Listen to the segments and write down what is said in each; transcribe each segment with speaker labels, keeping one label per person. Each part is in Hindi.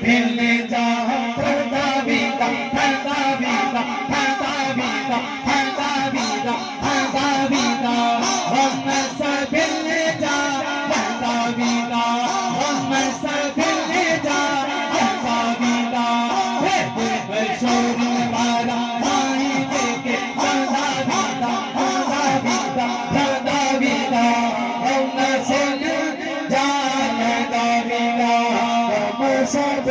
Speaker 1: भिले जा फरदा बीता फरदा बीता फरदा बीता फरदा बीता फरदा बीता हम सब भिले जा फरदा बीता हम सब भिले जा फरदा बीता हे बशोर वाला भाई देखे फरदा बीता फरदा बीता फरदा बीता हम सब जा फरदा बीता हम सब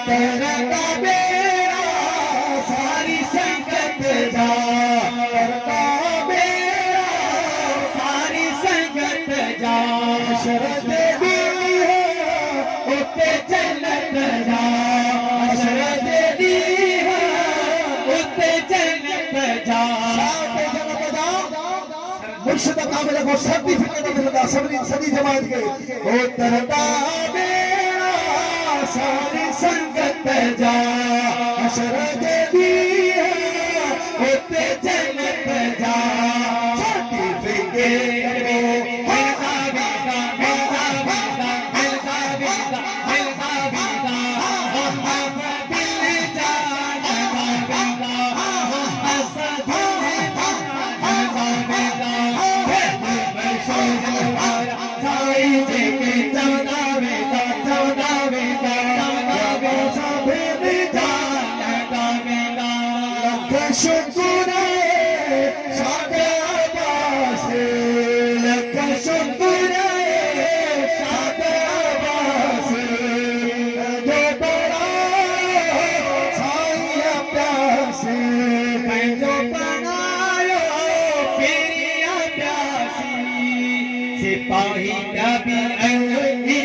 Speaker 1: तेरा बेड़ा सारी संगत जा तेरा बेड़ा सारी संगत जा शरद भी हो उते जन्नत जा शरद भी हो उते जन्नत जा मुर्शिद काबिल को सर्टिफिकेट मिलता सभी जमात के ओ तेरा बेड़ा सारी संगत जा शरद भी होते जन्नत जा सर्टिफिकेट शुक्र सादे आवास लख शुक्र सादे आवास जो बड़ा साया प्यास मैं जो बनायो पिरिया प्यासी सिपाही नबी